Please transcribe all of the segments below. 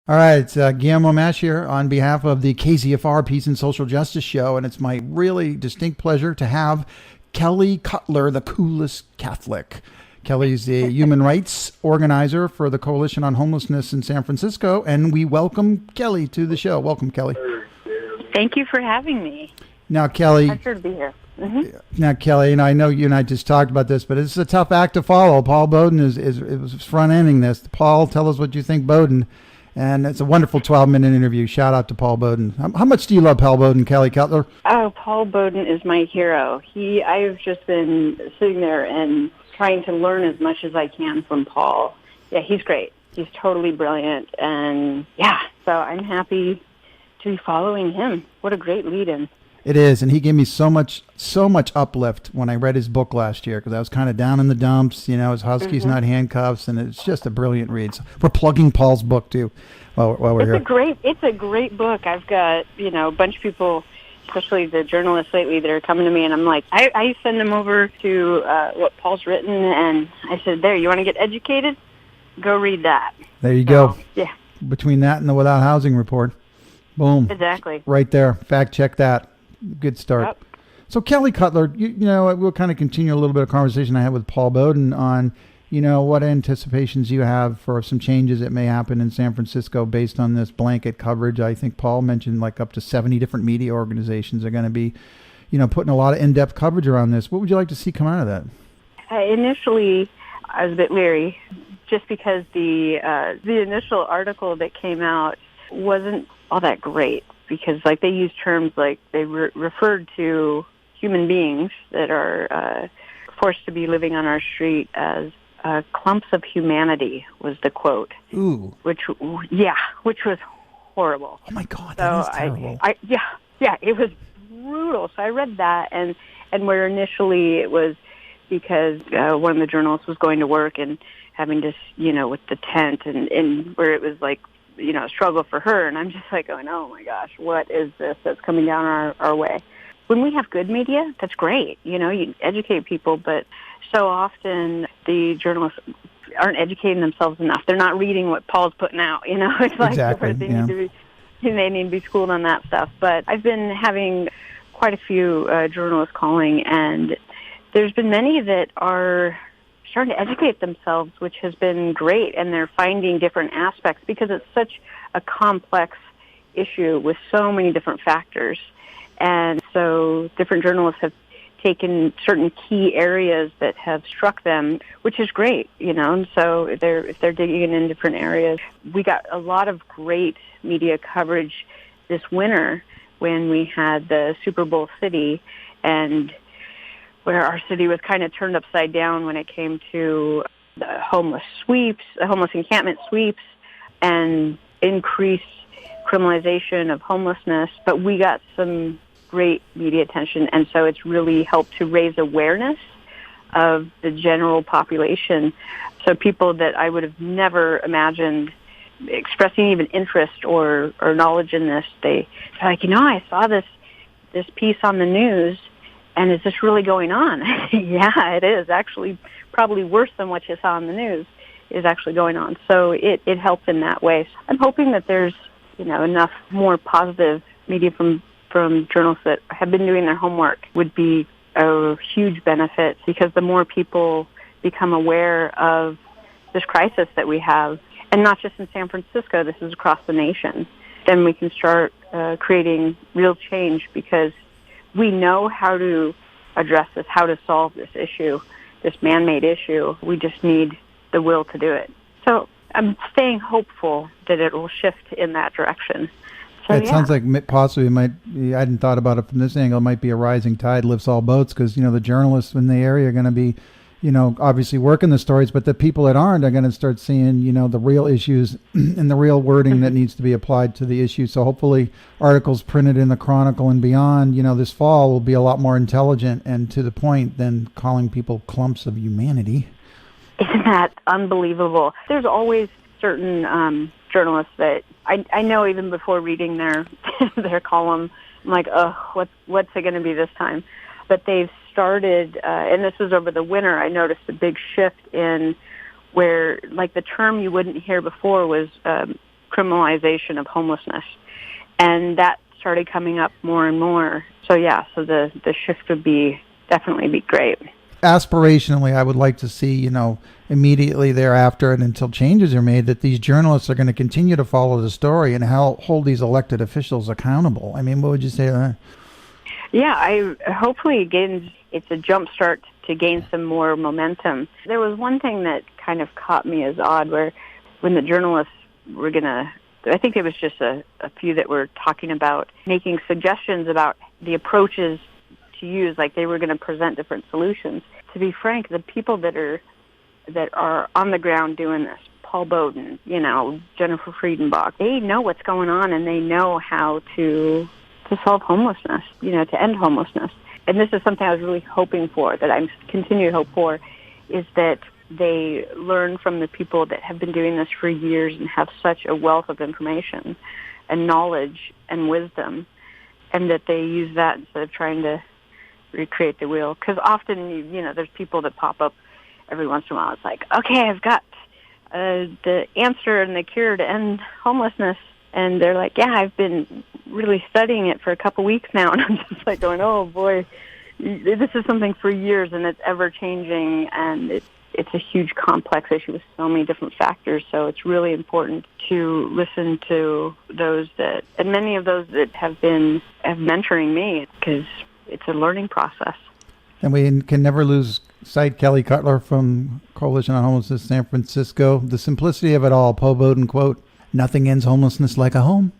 All right, it's Guillermo Mash here on behalf of the KZFR Peace and Social Justice Show, and it's my really distinct pleasure to have Kelley Cutler, the coolest Catholic. Kelley's the human rights organizer for the Coalition on Homelessness in San Francisco, and we welcome Kelley to the show. Welcome, Kelley. Thank you for having me. Now, Kelley. Pleasure to be here. Now, Kelley, and I know you and I just talked about this, but it's a tough act to follow. Paul Bowden is front-ending this. Paul, tell us what you think, Bowden. And it's a wonderful 12-minute interview. Shout out to Paul Bowden. How much do you love Paul Bowden, Kelley Cutler? Oh, Paul Bowden is my hero. I've just been sitting there and trying to learn as much as I can from Paul. Yeah, he's great. He's totally brilliant. And yeah, so I'm happy to be following him. What a great lead-in. It is, and he gave me so much uplift when I read his book last year because I was kind of down in the dumps, his Husky's Not Handcuffs, and it's just a brilliant read. So we're plugging Paul's book too while we're here. It's a great book. I've got, a bunch of people, especially the journalists lately, that are coming to me, and I'm like, I send them over to what Paul's written, and I said, there, you want to get educated? Go read that. There you go. Yeah. Between that and the Without Housing Report. Boom. Exactly. Right there. Fact check that. Good start. Yep. So Kelley Cutler, we'll kind of continue a little bit of conversation I had with Paul Bowden on, what anticipations you have for some changes that may happen in San Francisco based on this blanket coverage. I think Paul mentioned like up to 70 different media organizations are going to be, putting a lot of in-depth coverage around this. What would you like to see come out of that? Initially, I was a bit leery just because the initial article that came out wasn't all that great. Because, they use terms like they referred to human beings that are forced to be living on our street as clumps of humanity was the quote. Ooh. Which was horrible. Oh, my God, that is terrible. It was brutal. So I read that, and where initially it was because one of the journalists was going to work and having to, with the tent, and where it was like, a struggle for her, and I'm just like going, oh my gosh, what is this that's coming down our way? When we have good media, that's great. You educate people, but so often the journalists aren't educating themselves enough. They're not reading what Paul's putting out. It's like exactly. they need to be schooled on that stuff. But I've been having quite a few journalists calling, and there's been many that are starting to educate themselves, which has been great, and they're finding different aspects because it's such a complex issue with so many different factors. And so different journalists have taken certain key areas that have struck them, which is great, and so if they're digging in different areas. We got a lot of great media coverage this winter when we had the Super Bowl city, and where our city was kind of turned upside down when it came to the homeless encampment sweeps, and increased criminalization of homelessness. But we got some great media attention, and so it's really helped to raise awareness of the general population. So people that I would have never imagined expressing even interest or knowledge in this, they're like, I saw this piece on the news, and is this really going on? Yeah, it is. Actually, probably worse than what you saw in the news is actually going on. So it helped in that way. I'm hoping that there's, enough more positive media from journalists that have been doing their homework would be a huge benefit, because the more people become aware of this crisis that we have, and not just in San Francisco, this is across the nation, then we can start creating real change, because we know how to address this, how to solve this issue, this man-made issue. We just need the will to do it. So I'm staying hopeful that it will shift in that direction. So, it sounds like possibly it might. I hadn't thought about it from this angle. It might be a rising tide lifts all boats, because the journalists in the area are going to be, obviously working the stories, but the people that aren't are going to start seeing, the real issues and the real wording that needs to be applied to the issue. So hopefully articles printed in the Chronicle and beyond, this fall will be a lot more intelligent and to the point than calling people clumps of humanity. Isn't that unbelievable? There's always certain journalists that I know even before reading their their column, I'm like, oh, what's it going to be this time? But they've started, and this was over the winter, I noticed a big shift in where, like, the term you wouldn't hear before was decriminalization of homelessness. And that started coming up more and more. So the shift would definitely be great. Aspirationally, I would like to see, immediately thereafter and until changes are made, that these journalists are going to continue to follow the story and hold these elected officials accountable. I mean, what would you say to that? Yeah, hopefully it's a jump start to gain some more momentum. There was one thing that kind of caught me as odd, where when the journalists were I think it was just a few that were talking about making suggestions about the approaches to use, like they were going to present different solutions. To be frank, the people that are on the ground doing this, Paul Bowden, Jennifer Friedenbach, they know what's going on and they know how to solve homelessness, to end homelessness. And this is something I was really hoping for, that I'm continue to hope for, is that they learn from the people that have been doing this for years and have such a wealth of information and knowledge and wisdom, and that they use that instead of trying to recreate the wheel. Because often, there's people that pop up every once in a while. It's like, okay, I've got the answer and the cure to end homelessness. And they're like, yeah, I've been really studying it for a couple weeks now. And I'm just like going, oh, boy, this is something for years, and it's ever-changing, and it's a huge, complex issue with so many different factors. So it's really important to listen to those and many of those that have mentoring me, because it's a learning process. And we can never lose sight, Kelley Cutler from Coalition on Homelessness San Francisco. The simplicity of it all, Paul Bowden quote, "Nothing ends homelessness like a home."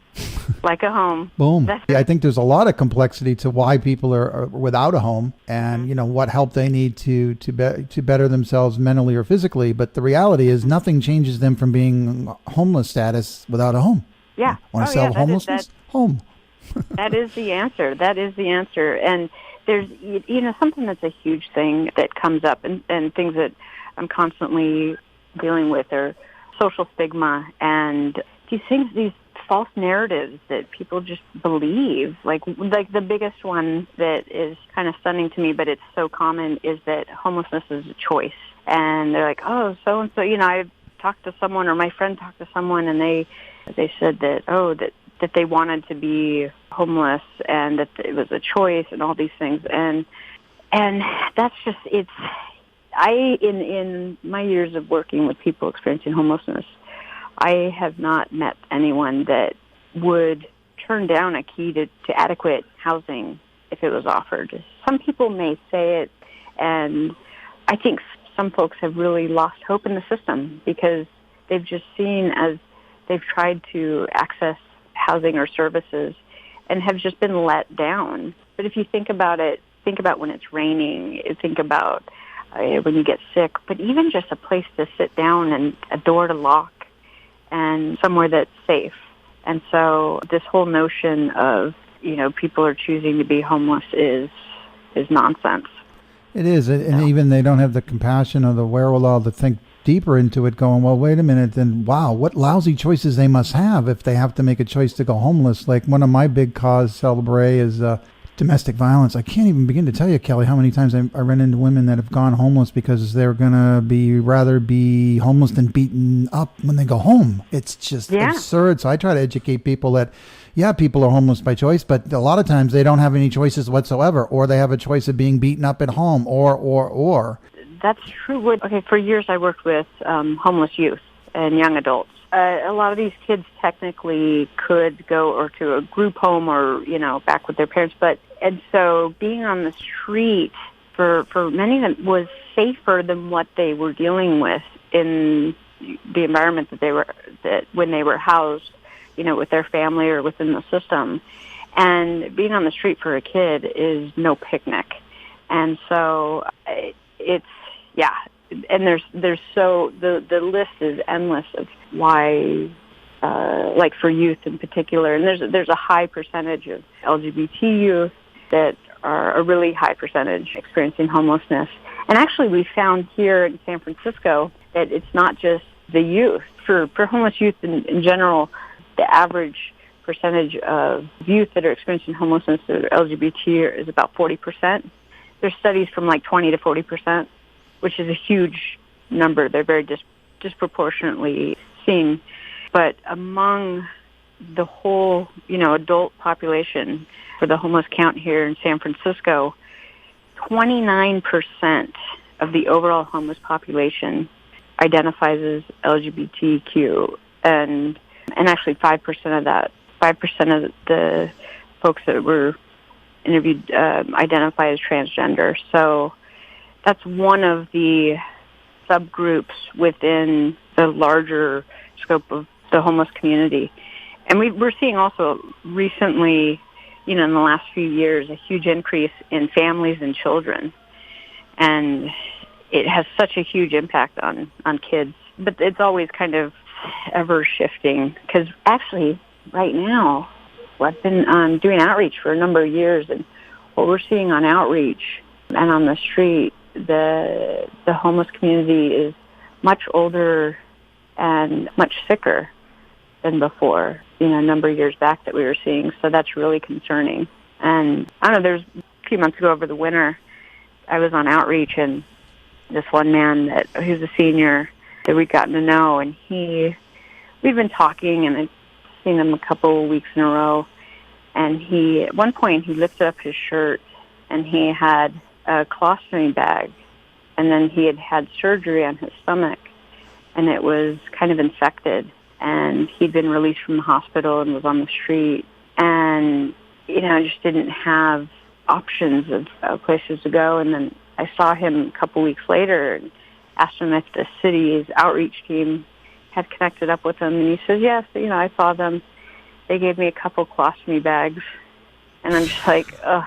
Like a home. Boom. I think there's a lot of complexity to why people are without a home, and what help they need to better themselves mentally or physically. But the reality is, nothing changes them from being homeless status without a home. Yeah. Want to solve homelessness? Home. That is the answer. That is the answer. And there's something that's a huge thing that comes up, and things that I'm constantly dealing with are social stigma and these false narratives that people just believe. Like the biggest one that is kind of stunning to me, but it's so common, is that homelessness is a choice. And they're like, oh, so-and-so, I talked to someone, or my friend talked to someone, and they said that they wanted to be homeless and that it was a choice and all these things. And that's just, in my years of working with people experiencing homelessness, I have not met anyone that would turn down a key to adequate housing if it was offered. Some people may say it, and I think some folks have really lost hope in the system because they've just seen, as they've tried to access housing or services, and have just been let down. But if you think about it, think about when it's raining, think about when you get sick, but even just a place to sit down and a door to lock and somewhere that's safe. And so this whole notion of, people are choosing to be homeless is nonsense. It is, and even they don't have the compassion or the wherewithal to think deeper into it, going, well, wait a minute, then wow, what lousy choices they must have if they have to make a choice to go homeless. Like one of my big cause célèbre is domestic violence. I can't even begin to tell you, Kelley, how many times I run into women that have gone homeless because they're gonna rather be homeless than beaten up when they go home. It's just absurd. So I try to educate people that, people are homeless by choice, but a lot of times they don't have any choices whatsoever, or they have a choice of being beaten up at home, or. That's true. Okay, for years I worked with homeless youth and young adults. A lot of these kids technically could go or to a group home or, back with their parents. And so being on the street for many of them was safer than what they were dealing with in the environment that when they were housed, with their family or within the system. And being on the street for a kid is no picnic. And so it's, and there's so the list is endless of why, like for youth in particular, and there's a high percentage of LGBT youth that are a really high percentage experiencing homelessness. And actually, we found here in San Francisco that it's not just the youth. For homeless youth in general, the average percentage of youth that are experiencing homelessness that are LGBT is about 40%. There's studies from like 20 to 40%. Which is a huge number. They're very disproportionately seen. But among the whole, adult population for the homeless count here in San Francisco, 29% of the overall homeless population identifies as LGBTQ, and actually 5% of that, 5% of the folks that were interviewed identify as transgender. So that's one of the subgroups within the larger scope of the homeless community. And we're seeing also recently, in the last few years, a huge increase in families and children. And it has such a huge impact on kids. But it's always kind of ever shifting, because actually right now, I've been doing outreach for a number of years, and what we're seeing on outreach and on the street, the homeless community is much older and much sicker than before, a number of years back that we were seeing. So that's really concerning. And I don't know, there's a few months ago over the winter, I was on outreach, and this one man who's a senior that we'd gotten to know, and we've been talking, and I've seen him a couple of weeks in a row, and at one point he lifted up his shirt, and he had a colostomy bag, and then he had surgery on his stomach, and it was kind of infected, and he'd been released from the hospital and was on the street, and just didn't have options of places to go. And then I saw him a couple weeks later and asked him if the city's outreach team had connected up with him, and he says, yes, I saw them. They gave me a couple colostomy bags. And I'm just like, ugh,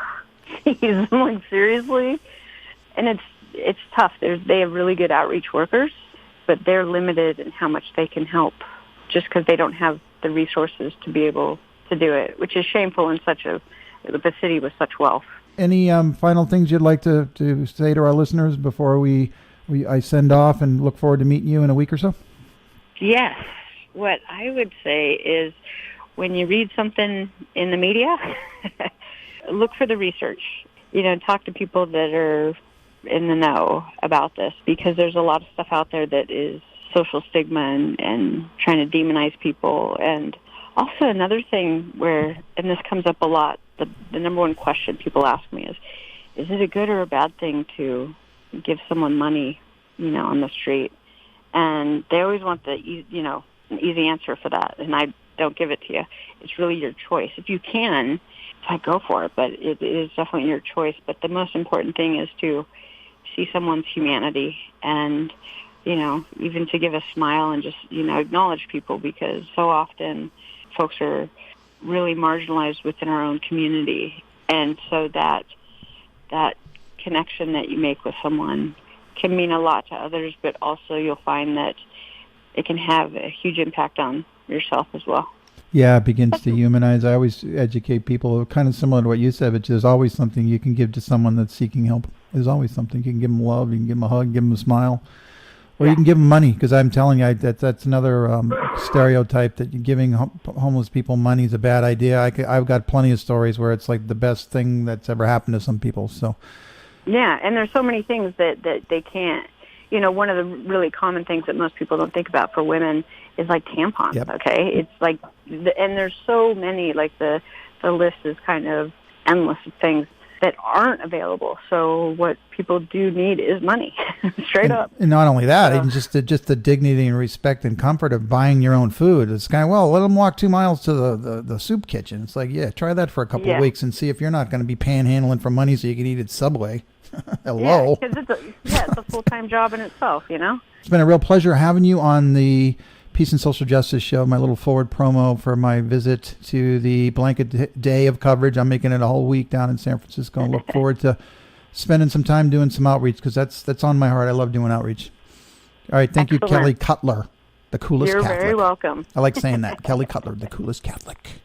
geez, I'm like, seriously? And it's tough. They have really good outreach workers, but they're limited in how much they can help just because they don't have the resources to be able to do it, which is shameful in with a city with such wealth. Any final things you'd like to say to our listeners before I send off and look forward to meeting you in a week or so? Yes. What I would say is when you read something in the media, look for the research. Talk to people that are in the know about this, because there's a lot of stuff out there that is social stigma and trying to demonize people. And also another thing and this comes up a lot, the number one question people ask me is it a good or a bad thing to give someone money, on the street? And they always want an easy answer for that, and I don't give it to you. It's really your choice. If you can, I go for it, but it is definitely your choice. But the most important thing is to see someone's humanity, and even to give a smile and just acknowledge people, because so often folks are really marginalized within our own community, and so that connection that you make with someone can mean a lot to others, but also you'll find that it can have a huge impact on yourself as well. Yeah, it begins to humanize. I always educate people, kind of similar to what you said, but there's always something you can give to someone that's seeking help. There's always something. You can give them love, you can give them a hug, give them a smile, or you can give them money, because I'm telling you, that's another stereotype, that giving homeless people money is a bad idea. I've got plenty of stories where it's like the best thing that's ever happened to some people. So. Yeah, and there's so many things that they can't. One of the really common things that most people don't think about for women is like tampons. Yep. Okay, it's like, and there's so many. Like the list is kind of endless of things that aren't available. So what people do need is money, straight up. And not only that, even just the dignity and respect and comfort of buying your own food. It's kind of, let them walk 2 miles to the soup kitchen. It's like, yeah, try that for a couple of weeks and see if you're not going to be panhandling for money so you can eat at Subway. Hello. Yeah, because it's a full-time job in itself, It's been a real pleasure having you on the Peace and Social Justice Show, my little forward promo for my visit to the blanket day of coverage. I'm making it a whole week down in San Francisco, and look forward to spending some time doing some outreach, because that's on my heart. I love doing outreach. All right, thank you, Kelley Cutler, the coolest Catholic. You're very welcome. I like saying that. Kelley Cutler, the coolest Catholic.